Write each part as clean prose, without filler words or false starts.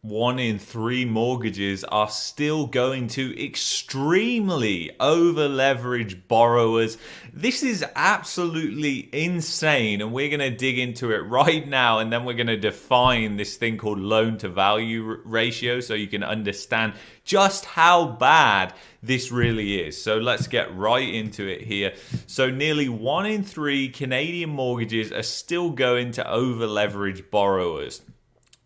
1 in 3 mortgages are still going to extremely over-leverage borrowers. This is absolutely insane, and we're going to dig into it right now, and then we're going to define this thing called loan-to-value ratio so you can understand just how bad this really is. So let's get right into it here. So nearly 1 in 3 Canadian mortgages are still going to over-leverage borrowers.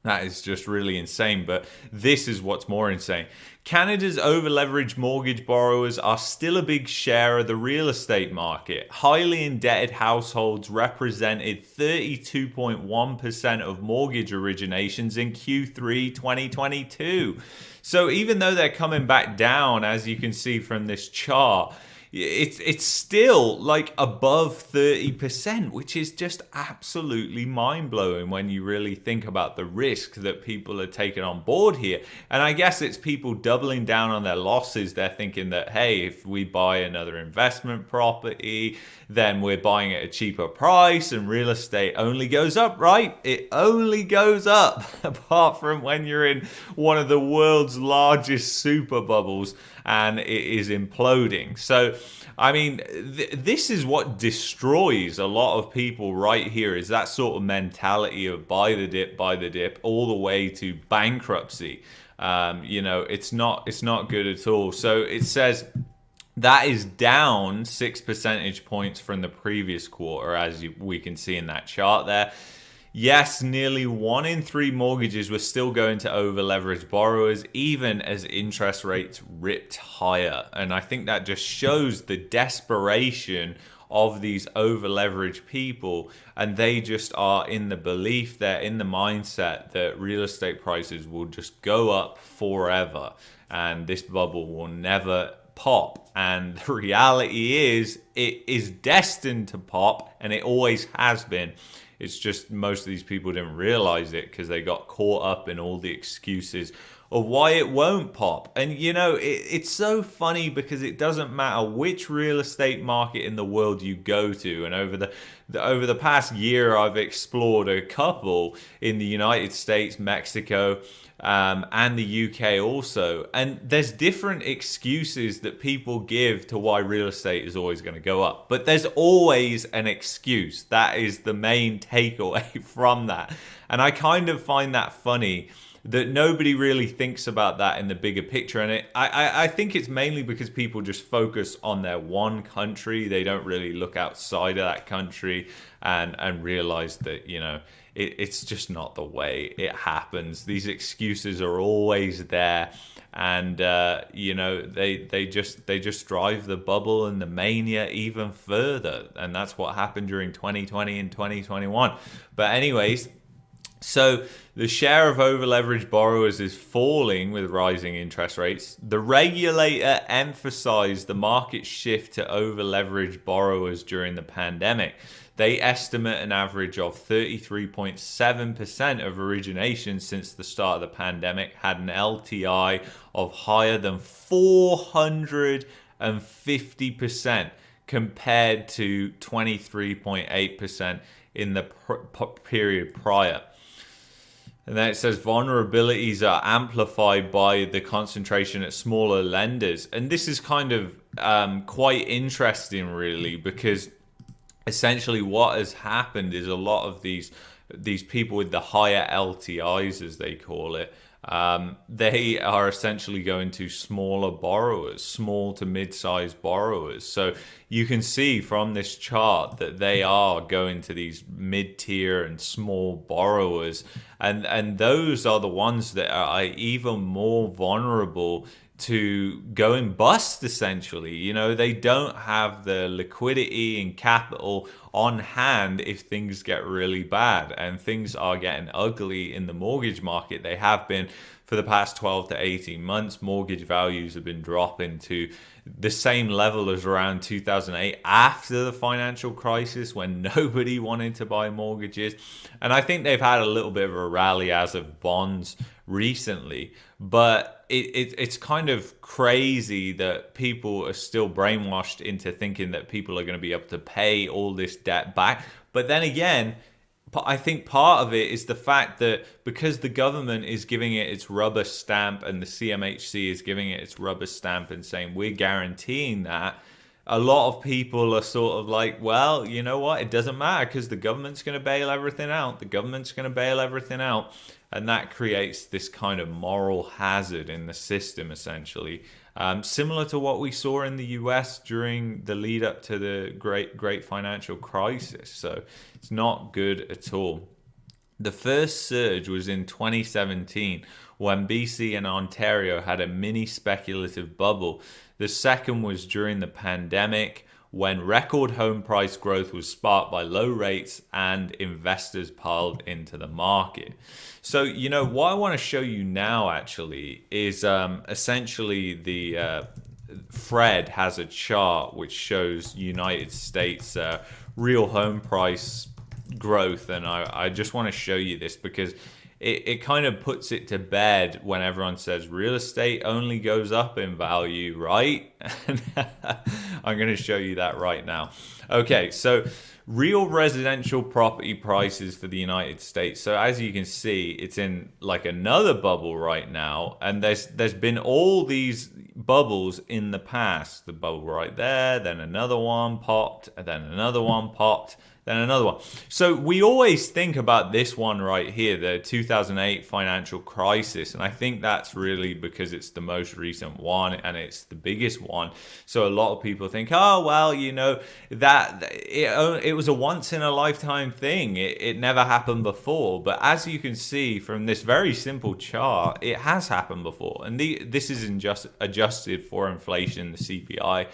That is just really insane, but this is what's more insane. Canada's over-leveraged mortgage borrowers are still a big share of the real estate market. Highly indebted households represented 32.1% of mortgage originations in Q3 2022. So even though they're coming back down, as you can see from this chart, it's still like above 30%, which is just absolutely mind-blowing when you really think about the risk that people are taking on board here. And I guess it's people doubling down on their losses. They're thinking that, hey, if we buy another investment property, then we're buying at a cheaper price, and real estate only goes up, right? It only goes up, apart from when you're in one of the world's largest super bubbles and it is imploding. So, I mean, this is what destroys a lot of people right here, is that sort of mentality of buy the dip, all the way to bankruptcy. It's not good at all. So it says that is down 6 percentage points from the previous quarter, as we can see in that chart there. Yes, nearly 1 in 3 mortgages were still going to over-leverage borrowers, even as interest rates ripped higher. And I think that just shows the desperation of these over-leveraged people. And they just are in the belief, they're in the mindset that real estate prices will just go up forever. And this bubble will never pop. And the reality is, it is destined to pop, and it always has been. It's just most of these people didn't realize it because they got caught up in all the excuses of why it won't pop. And it's so funny because it doesn't matter which real estate market in the world you go to. And over the past year, I've explored a couple in the United States, Mexico, and the UK also. And there's different excuses that people give to why real estate is always going to go up. But there's always an excuse. That is the main takeaway from that. And I kind of find that funny that nobody really thinks about that in the bigger picture. And I think it's mainly because people just focus on their one country. They don't really look outside of that country and realize that, it's just not the way it happens. These excuses are always there, and they just drive the bubble and the mania even further. And that's what happened during 2020 and 2021. But anyways, so the share of over-leveraged borrowers is falling with rising interest rates. The regulator emphasized the market shift to over-leveraged borrowers during the pandemic. They estimate an average of 33.7% of originations since the start of the pandemic had an LTI of higher than 450% compared to 23.8% in the period prior. And then it says vulnerabilities are amplified by the concentration at smaller lenders. And this is kind of quite interesting, really, because essentially what has happened is a lot of these people with the higher LTIs, as they call it, they are essentially going to smaller borrowers, small to mid-sized borrowers. So you can see from this chart that they are going to these mid-tier and small borrowers, and those are the ones that are even more vulnerable to going bust, essentially. They don't have the liquidity and capital on hand if things get really bad, and things are getting ugly in the mortgage market. They have been for the past 12 to 18 months. Mortgage values have been dropping to the same level as around 2008 after the financial crisis, when nobody wanted to buy mortgages. And I think they've had a little bit of a rally as of bonds recently, but it's kind of crazy that people are still brainwashed into thinking that people are going to be able to pay all this debt back. But then again, I think part of it is the fact that because the government is giving it its rubber stamp and the CMHC is giving it its rubber stamp and saying we're guaranteeing that, a lot of people are sort of like, well, you know what? It doesn't matter because the government's going to bail everything out. The government's going to bail everything out. And that creates this kind of moral hazard in the system, essentially. Similar to what we saw in the US during the lead up to the great financial crisis. So it's not good at all. The first surge was in 2017 when BC and Ontario had a mini speculative bubble. The second was during the pandemic when record home price growth was sparked by low rates and investors piled into the market. So, what I want to show you now actually is essentially the Fred has a chart which shows United States real home price growth, and I just want to show you this because it kind of puts it to bed when everyone says real estate only goes up in value, right? I'm going to show you that right now. Okay, so real residential property prices for the United States. So as you can see, it's in like another bubble right now, and there's been all these bubbles in the past. The bubble right there, then another one popped, and then another one popped, then another one. So we always think about this one right here, the 2008 financial crisis, and I think that's really because it's the most recent one and it's the biggest one. So a lot of people think, oh well, that it was a once in a lifetime thing. It never happened before. But as you can see from this very simple chart, it has happened before, and this is adjusted for inflation, the CPI.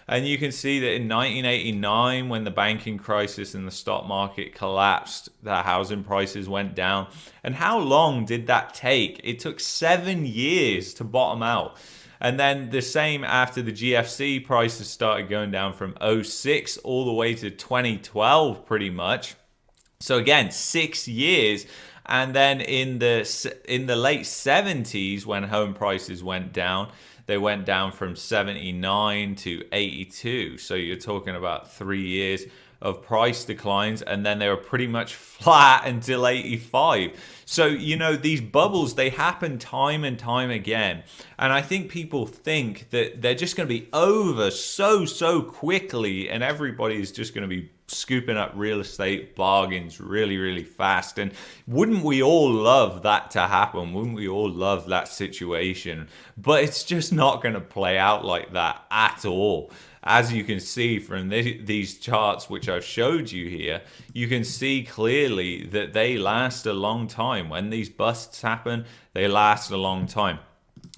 And you can see that in 1989, when the banking crisis and the stock market collapsed, the housing prices went down. And how long did that take? It took 7 years to bottom out. And then the same after the GFC, prices started going down from 2006 all the way to 2012 pretty much. So again, 6 years. And then in the late 70s, when home prices went down, they went down from 79 to 82. So you're talking about 3 years of price declines, and then they were pretty much flat until 85. So, these bubbles, they happen time and time again. And I think people think that they're just going to be over so quickly, and everybody's just going to be scooping up real estate bargains really, really fast. And wouldn't we all love that to happen? Wouldn't we all love that situation? But it's just not going to play out like that at all. As you can see from these charts which I've showed you here, you can see clearly that they last a long time. When these busts happen, they last a long time.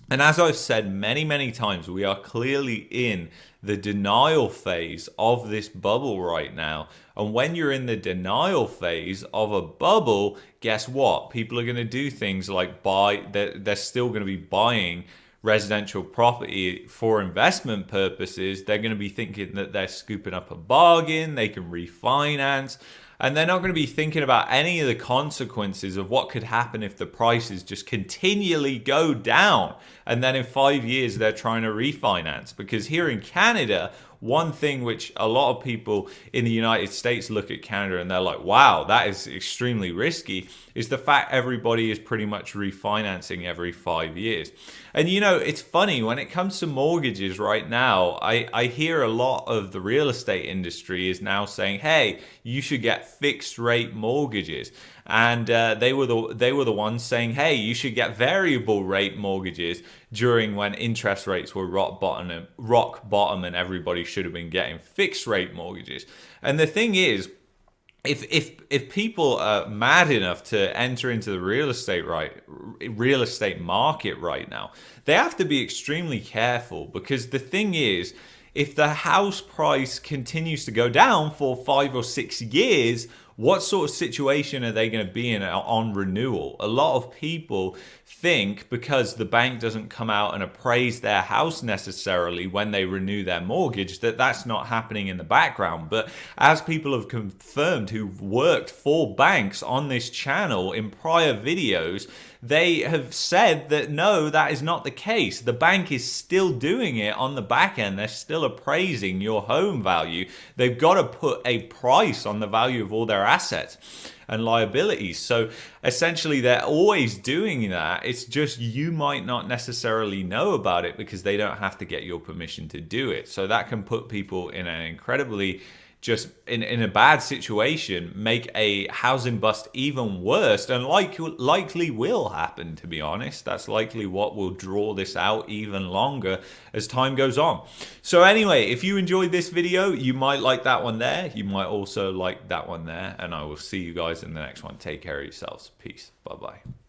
And as I've said many times, we are clearly in the denial phase of this bubble right now. And when you're in the denial phase of a bubble, guess what? People are going to do things like they're still going to be buying residential property for investment purposes. They're going to be thinking that they're scooping up a bargain, they can refinance, and they're not going to be thinking about any of the consequences of what could happen if the prices just continually go down. And then in 5 years, they're trying to refinance. Because here in Canada, one thing which a lot of people in the United States look at Canada and they're like, wow, that is extremely risky, is the fact everybody is pretty much refinancing every 5 years. And it's funny, when it comes to mortgages right now, I hear a lot of the real estate industry is now saying, hey, you should get fixed rate mortgages. And they were the ones saying, hey, you should get variable rate mortgages during when interest rates were rock bottom and everybody should have been getting fixed rate mortgages. And the thing is, if people are mad enough to enter into the real estate market right now, they have to be extremely careful, because the thing is, if the house price continues to go down for 5 or 6 years, what sort of situation are they going to be in on renewal? A lot of people think because the bank doesn't come out and appraise their house necessarily when they renew their mortgage, that that's not happening in the background. But as people have confirmed who've worked for banks on this channel in prior videos, they have said that no, that is not the case. The bank is still doing it on the back end. They're still appraising your home value. They've got to put a price on the value of all their assets. and liabilities. So essentially they're always doing that. It's just you might not necessarily know about it because they don't have to get your permission to do it. So that can put people in an incredibly just in a bad situation, make a housing bust even worse, and likely will happen, to be honest. That's likely what will draw this out even longer as time goes on. So anyway, if you enjoyed this video, you might like that one there. You might also like that one there, and I will see you guys in the next one. Take care of yourselves. Peace. Bye-bye.